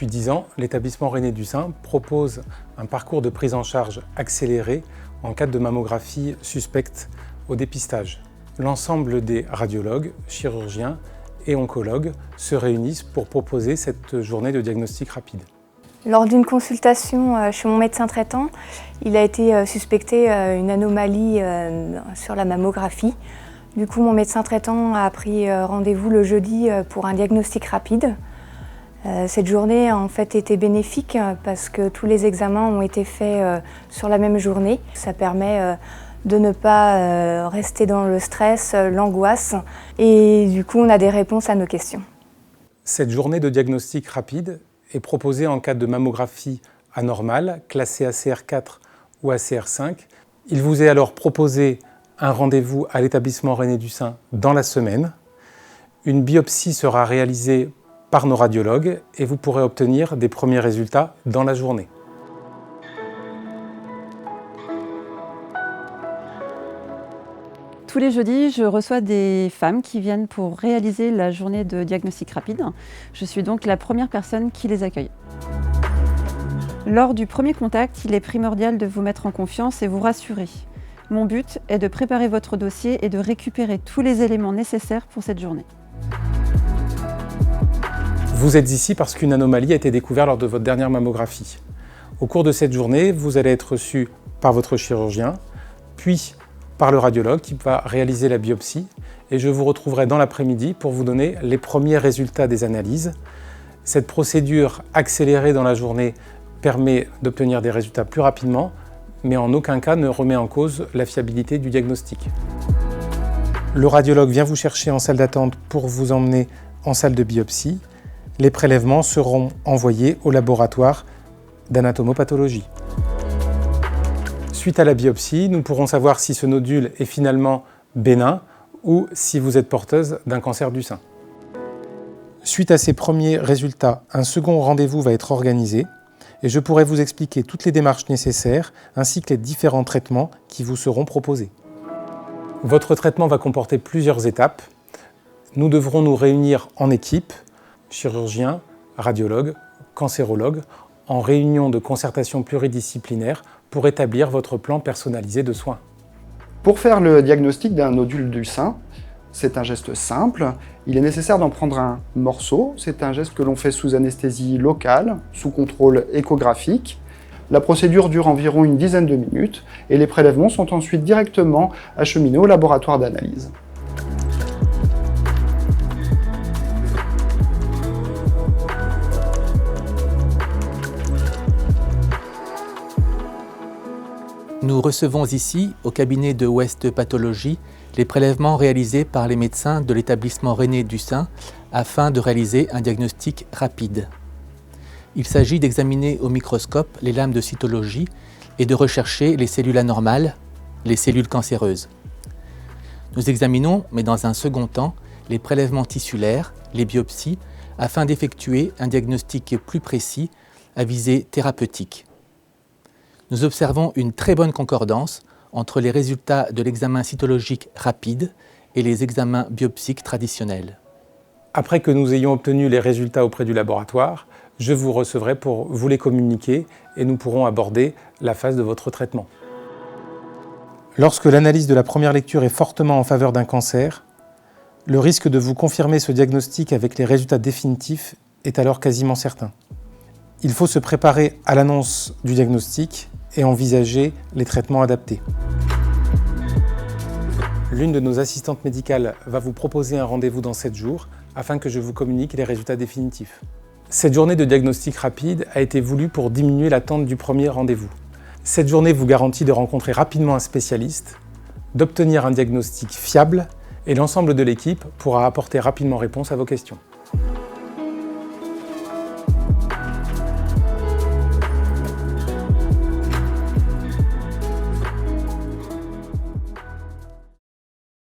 Depuis 10 ans, l'établissement René Dussin propose un parcours de prise en charge accéléré en cas de mammographie suspecte au dépistage. L'ensemble des radiologues, chirurgiens et oncologues se réunissent pour proposer cette journée de diagnostic rapide. Lors d'une consultation chez mon médecin traitant, il a été suspecté une anomalie sur la mammographie. Du coup, mon médecin traitant a pris rendez-vous le jeudi pour un diagnostic rapide. Cette journée a en fait été bénéfique parce que tous les examens ont été faits sur la même journée. Ça permet de ne pas rester dans le stress, l'angoisse, et du coup on a des réponses à nos questions. Cette journée de diagnostic rapide est proposée en cas de mammographie anormale, classée ACR4 ou ACR5. Il vous est alors proposé un rendez-vous à l'établissement René Dussin dans la semaine. Une biopsie sera réalisée par nos radiologues et vous pourrez obtenir des premiers résultats dans la journée. Tous les jeudis, je reçois des femmes qui viennent pour réaliser la journée de diagnostic rapide. Je suis donc la première personne qui les accueille. Lors du premier contact, il est primordial de vous mettre en confiance et vous rassurer. Mon but est de préparer votre dossier et de récupérer tous les éléments nécessaires pour cette journée. Vous êtes ici parce qu'une anomalie a été découverte lors de votre dernière mammographie. Au cours de cette journée, vous allez être reçu par votre chirurgien, puis par le radiologue qui va réaliser la biopsie, et je vous retrouverai dans l'après-midi pour vous donner les premiers résultats des analyses. Cette procédure accélérée dans la journée permet d'obtenir des résultats plus rapidement, mais en aucun cas ne remet en cause la fiabilité du diagnostic. Le radiologue vient vous chercher en salle d'attente pour vous emmener en salle de biopsie. Les prélèvements seront envoyés au laboratoire d'anatomopathologie. Suite à la biopsie, nous pourrons savoir si ce nodule est finalement bénin ou si vous êtes porteuse d'un cancer du sein. Suite à ces premiers résultats, un second rendez-vous va être organisé et je pourrai vous expliquer toutes les démarches nécessaires ainsi que les différents traitements qui vous seront proposés. Votre traitement va comporter plusieurs étapes. Nous devrons nous réunir en équipe, chirurgiens, radiologues, cancérologues, en réunion de concertation pluridisciplinaire pour établir votre plan personnalisé de soins. Pour faire le diagnostic d'un nodule du sein, c'est un geste simple. Il est nécessaire d'en prendre un morceau. C'est un geste que l'on fait sous anesthésie locale, sous contrôle échographique. La procédure dure environ une dizaine de minutes et les prélèvements sont ensuite directement acheminés au laboratoire d'analyse. Nous recevons ici, au cabinet de Ouest Pathologie, les prélèvements réalisés par les médecins de l'établissement René Dussin afin de réaliser un diagnostic rapide. Il s'agit d'examiner au microscope les lames de cytologie et de rechercher les cellules anormales, les cellules cancéreuses. Nous examinons, mais dans un second temps, les prélèvements tissulaires, les biopsies, afin d'effectuer un diagnostic plus précis à visée thérapeutique. Nous observons une très bonne concordance entre les résultats de l'examen cytologique rapide et les examens biopsiques traditionnels. Après que nous ayons obtenu les résultats auprès du laboratoire, je vous recevrai pour vous les communiquer et nous pourrons aborder la phase de votre traitement. Lorsque l'analyse de la première lecture est fortement en faveur d'un cancer, le risque de vous confirmer ce diagnostic avec les résultats définitifs est alors quasiment certain. Il faut se préparer à l'annonce du diagnostic et envisager les traitements adaptés. L'une de nos assistantes médicales va vous proposer un rendez-vous dans 7 jours afin que je vous communique les résultats définitifs. Cette journée de diagnostic rapide a été voulue pour diminuer l'attente du premier rendez-vous. Cette journée vous garantit de rencontrer rapidement un spécialiste, d'obtenir un diagnostic fiable et l'ensemble de l'équipe pourra apporter rapidement réponse à vos questions.